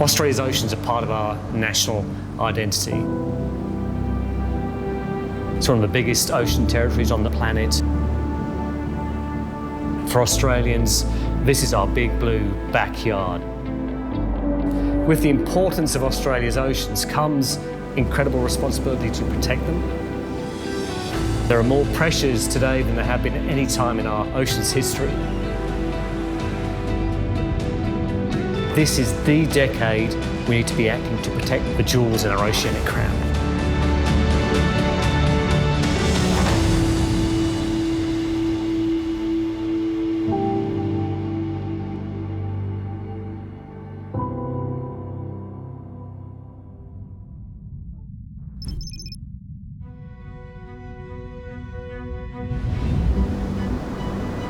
Australia's oceans are part of our national identity. It's one of the biggest ocean territories on the planet. For Australians, this is our big blue backyard. With the importance of Australia's oceans comes incredible responsibility to protect them. There are more pressures today than there have been at any time in our ocean's history. This is the decade we need to be acting to protect the jewels in our oceanic crown.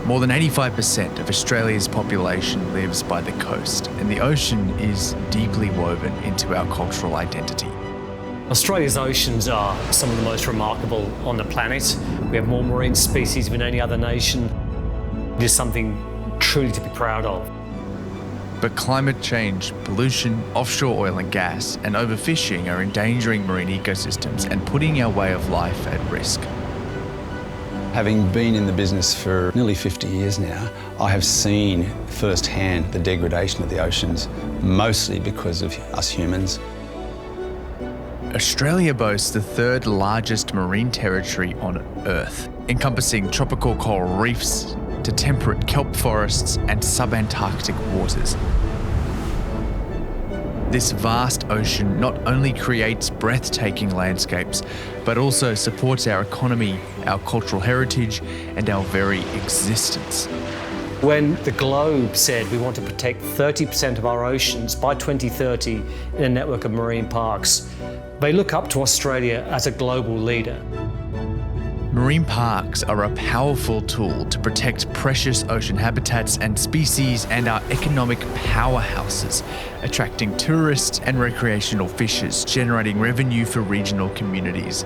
More than 85% of Australia's population lives by the coast, and the ocean is deeply woven into our cultural identity. Australia's oceans are some of the most remarkable on the planet. We have more marine species than any other nation. It is something truly to be proud of. But climate change, pollution, offshore oil and gas, and overfishing are endangering marine ecosystems and putting our way of life at risk. Having been in the business for nearly 50 years now, I have seen firsthand the degradation of the oceans, mostly because of us humans. Australia boasts the third largest marine territory on Earth, encompassing tropical coral reefs to temperate kelp forests and subantarctic waters. This vast ocean not only creates breathtaking landscapes, but also supports our economy, our cultural heritage, and our very existence. When the Globe said we want to protect 30% of our oceans by 2030 in a network of marine parks, they look up to Australia as a global leader. Marine parks are a powerful tool to protect precious ocean habitats and species and are economic powerhouses, attracting tourists and recreational fishers, generating revenue for regional communities.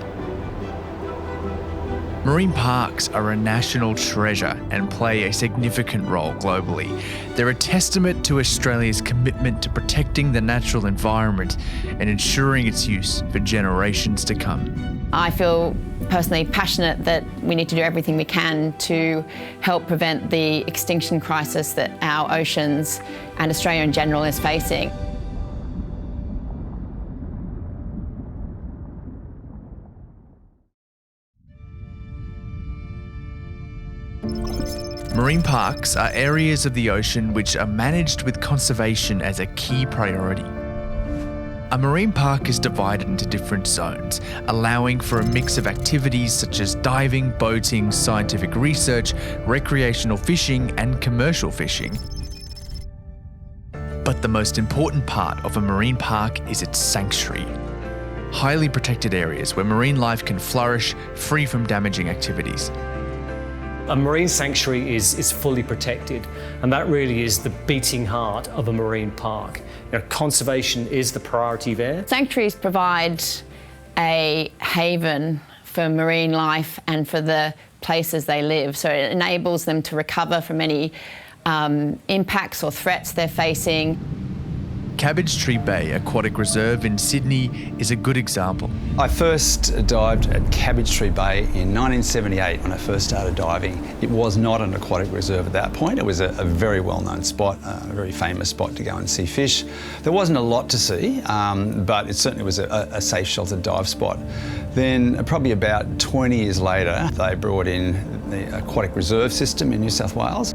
Marine parks are a national treasure and play a significant role globally. They're a testament to Australia's commitment to protecting the natural environment and ensuring its use for generations to come. I feel personally passionate that we need to do everything we can to help prevent the extinction crisis that our oceans and Australia in general is facing. Marine parks are areas of the ocean which are managed with conservation as a key priority. A marine park is divided into different zones, allowing for a mix of activities such as diving, boating, scientific research, recreational fishing, and commercial fishing. But the most important part of a marine park is its sanctuary. Highly protected areas where marine life can flourish, free from damaging activities. A marine sanctuary is fully protected, and that really is the beating heart of a marine park. Conservation is the priority there. Sanctuaries provide a haven for marine life and for the places they live, so it enables them to recover from any impacts or threats they're facing. Cabbage Tree Bay Aquatic Reserve in Sydney is a good example. I first dived at Cabbage Tree Bay in 1978 when I first started diving. It was not an aquatic reserve at that point. It was a very well-known spot, a very famous spot to go and see fish. There wasn't a lot to see, but it certainly was a safe, sheltered dive spot. Then probably about 20 years later, they brought in the aquatic reserve system in New South Wales.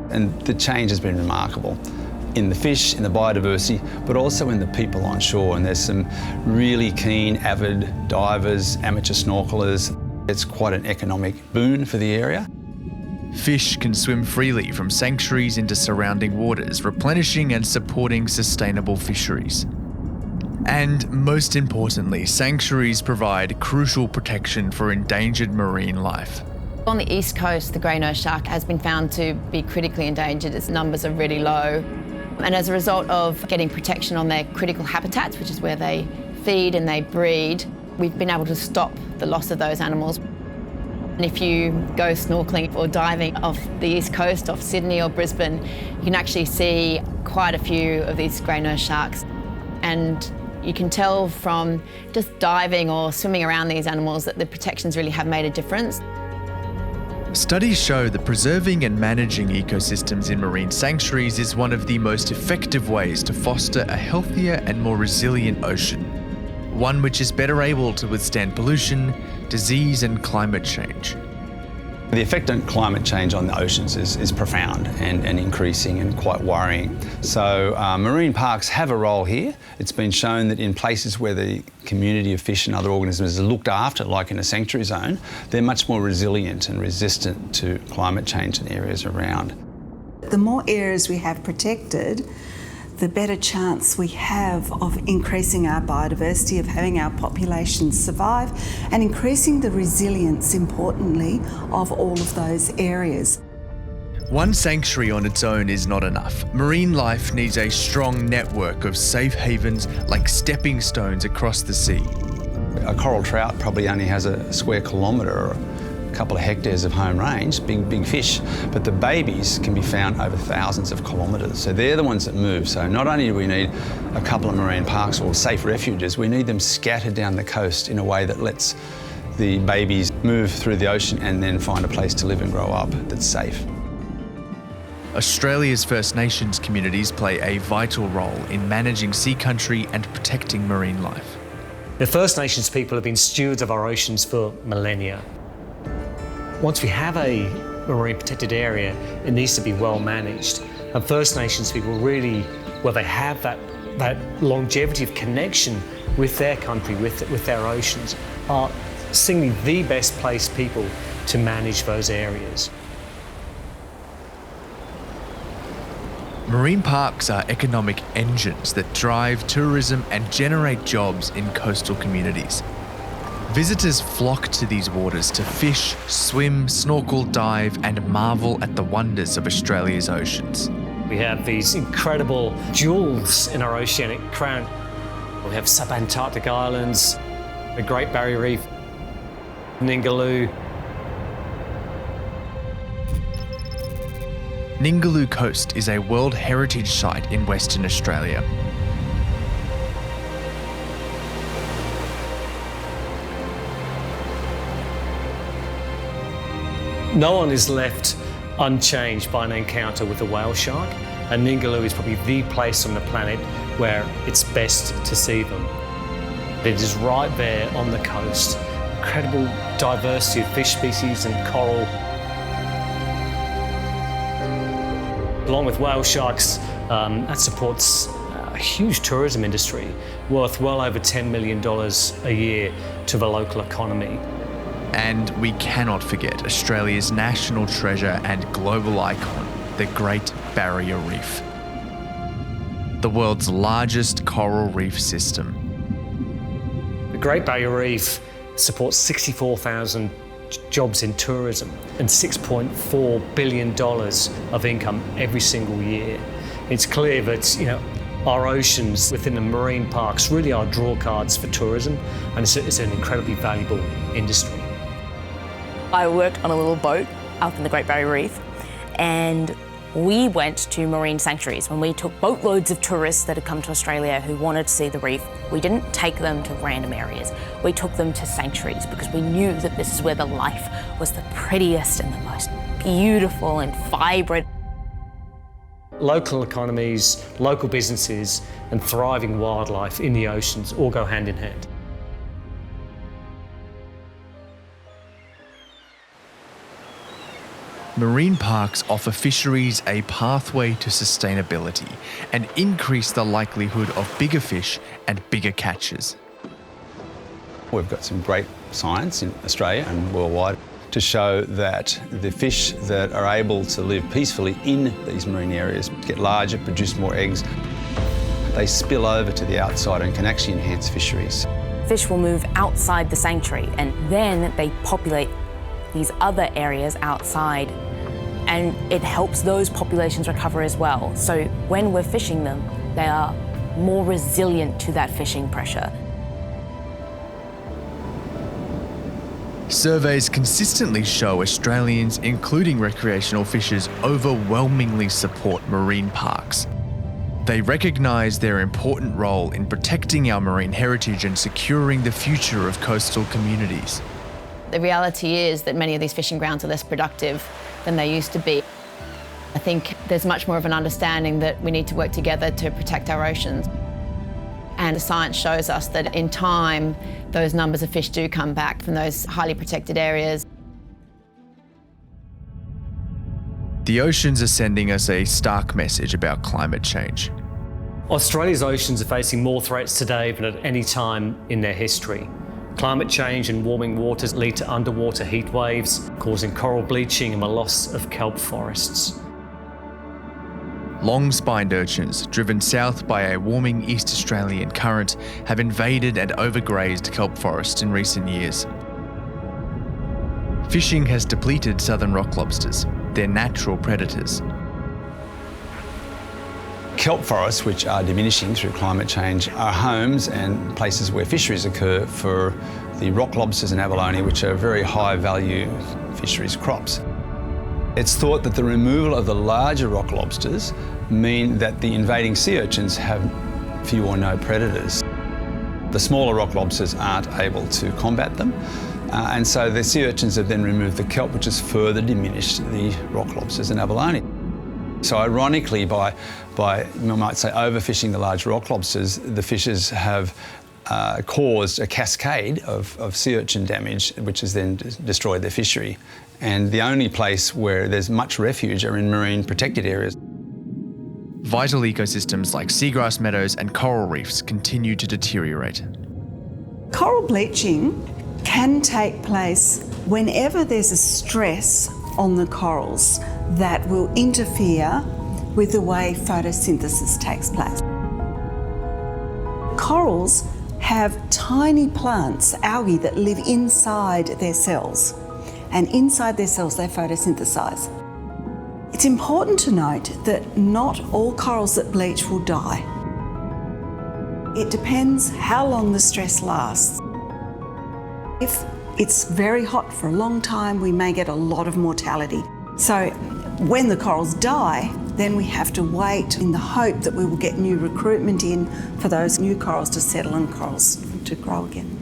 And the change has been remarkable. In the fish, in the biodiversity, but also in the people on shore. And there's some really keen, avid divers, amateur snorkelers. It's quite an economic boon for the area. Fish can swim freely from sanctuaries into surrounding waters, replenishing and supporting sustainable fisheries. And most importantly, sanctuaries provide crucial protection for endangered marine life. On the east coast, the grey nose shark has been found to be critically endangered. Its numbers are really low. And as a result of getting protection on their critical habitats, which is where they feed and they breed, we've been able to stop the loss of those animals. And if you go snorkeling or diving off the east coast, off Sydney or Brisbane, you can actually see quite a few of these grey-nosed sharks. And you can tell from just diving or swimming around these animals that the protections really have made a difference. Studies show that preserving and managing ecosystems in marine sanctuaries is one of the most effective ways to foster a healthier and more resilient ocean, one which is better able to withstand pollution, disease and climate change. The effect on climate change on the oceans is profound and increasing and quite worrying. So marine parks have a role here. It's been shown that in places where the community of fish and other organisms is looked after, like in a sanctuary zone, they're much more resilient and resistant to climate change in areas around. The more areas we have protected, the better chance we have of increasing our biodiversity, of having our populations survive, and increasing the resilience, importantly, of all of those areas. One sanctuary on its own is not enough. Marine life needs a strong network of safe havens like stepping stones across the sea. A coral trout probably only has a square kilometre or a couple of hectares of home range, big fish, but the babies can be found over thousands of kilometres. So they're the ones that move. So not only do we need a couple of marine parks or safe refuges, we need them scattered down the coast in a way that lets the babies move through the ocean and then find a place to live and grow up that's safe. Australia's First Nations communities play a vital role in managing sea country and protecting marine life. The First Nations people have been stewards of our oceans for millennia. Once we have a marine protected area, it needs to be well managed. And First Nations people really, well, they have that longevity of connection with their country, with their oceans, are seemingly the best placed people to manage those areas. Marine parks are economic engines that drive tourism and generate jobs in coastal communities. Visitors flock to these waters to fish, swim, snorkel, dive and marvel at the wonders of Australia's oceans. We have these incredible jewels in our oceanic crown. We have subantarctic islands, the Great Barrier Reef, Ningaloo. Ningaloo Coast is a World Heritage Site in Western Australia. No one is left unchanged by an encounter with a whale shark, and Ningaloo is probably the place on the planet where it's best to see them. It is right there on the coast. Incredible diversity of fish species and coral. Along with whale sharks, that supports a huge tourism industry worth well over $10 million a year to the local economy. And we cannot forget Australia's national treasure and global icon, the Great Barrier Reef, the world's largest coral reef system. The Great Barrier Reef supports 64,000 jobs in tourism and $6.4 billion of income every single year. It's clear that our oceans within the marine parks really are draw cards for tourism, and it's an incredibly valuable industry. I worked on a little boat up in the Great Barrier Reef, and we went to marine sanctuaries. When we took boatloads of tourists that had come to Australia who wanted to see the reef, we didn't take them to random areas. We took them to sanctuaries because we knew that this is where the life was the prettiest and the most beautiful and vibrant. Local economies, local businesses, and thriving wildlife in the oceans all go hand in hand. Marine parks offer fisheries a pathway to sustainability and increase the likelihood of bigger fish and bigger catches. We've got some great science in Australia and worldwide to show that the fish that are able to live peacefully in these marine areas get larger, produce more eggs. They spill over to the outside and can actually enhance fisheries. Fish will move outside the sanctuary and then they populate these other areas outside, and it helps those populations recover as well. So when we're fishing them, they are more resilient to that fishing pressure. Surveys consistently show Australians, including recreational fishers, overwhelmingly support marine parks. They recognise their important role in protecting our marine heritage and securing the future of coastal communities. The reality is that many of these fishing grounds are less productive than they used to be. I think there's much more of an understanding that we need to work together to protect our oceans. And the science shows us that in time, those numbers of fish do come back from those highly protected areas. The oceans are sending us a stark message about climate change. Australia's oceans are facing more threats today than at any time in their history. Climate change and warming waters lead to underwater heat waves, causing coral bleaching and the loss of kelp forests. Long-spined urchins, driven south by a warming East Australian current, have invaded and overgrazed kelp forests in recent years. Fishing has depleted southern rock lobsters, their natural predators. Kelp forests, which are diminishing through climate change, are homes and places where fisheries occur for the rock lobsters and abalone, which are very high-value fisheries crops. It's thought that the removal of the larger rock lobsters mean that the invading sea urchins have few or no predators. The smaller rock lobsters aren't able to combat them, and so the sea urchins have then removed the kelp, which has further diminished the rock lobsters and abalone. So ironically, by you might say overfishing the large rock lobsters, the fishers have caused a cascade of sea urchin damage, which has then destroyed their fishery. And the only place where there's much refuge are in marine protected areas. Vital ecosystems like seagrass meadows and coral reefs continue to deteriorate. Coral bleaching can take place whenever there's a stress on the corals that will interfere with the way photosynthesis takes place. Corals have tiny plants, algae, that live inside their cells. And inside their cells, they photosynthesize. It's important to note that not all corals that bleach will die. It depends how long the stress lasts. If it's very hot for a long time, we may get a lot of mortality. So when the corals die, then we have to wait in the hope that we will get new recruitment in for those new corals to settle and corals to grow again.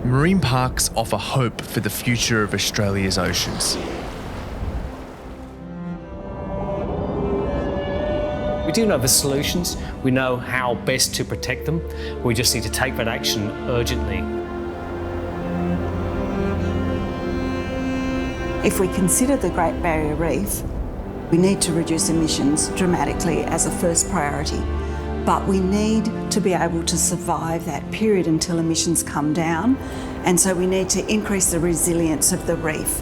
Marine parks offer hope for the future of Australia's oceans. We do know the solutions, we know how best to protect them, we just need to take that action urgently. If we consider the Great Barrier Reef, we need to reduce emissions dramatically as a first priority. But we need to be able to survive that period until emissions come down, and so we need to increase the resilience of the reef.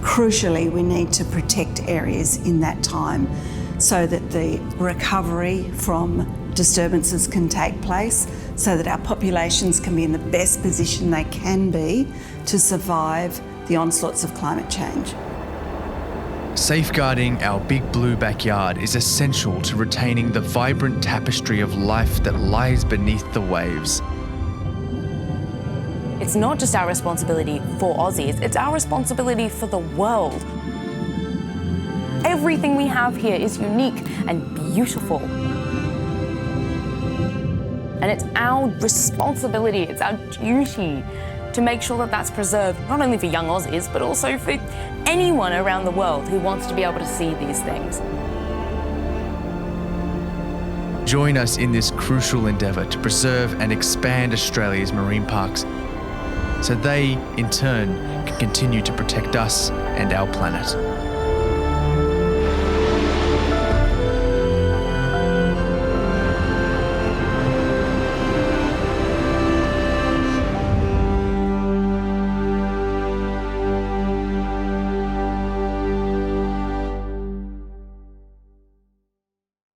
Crucially, we need to protect areas in that time so that the recovery from disturbances can take place, so that our populations can be in the best position they can be to survive the onslaughts of climate change. Safeguarding our big blue backyard is essential to retaining the vibrant tapestry of life that lies beneath the waves. It's not just our responsibility for Aussies, it's our responsibility for the world. Everything we have here is unique and beautiful. And it's our responsibility, it's our duty to make sure that that's preserved, not only for young Aussies, but also for anyone around the world who wants to be able to see these things. Join us in this crucial endeavour to preserve and expand Australia's marine parks so they, in turn, can continue to protect us and our planet.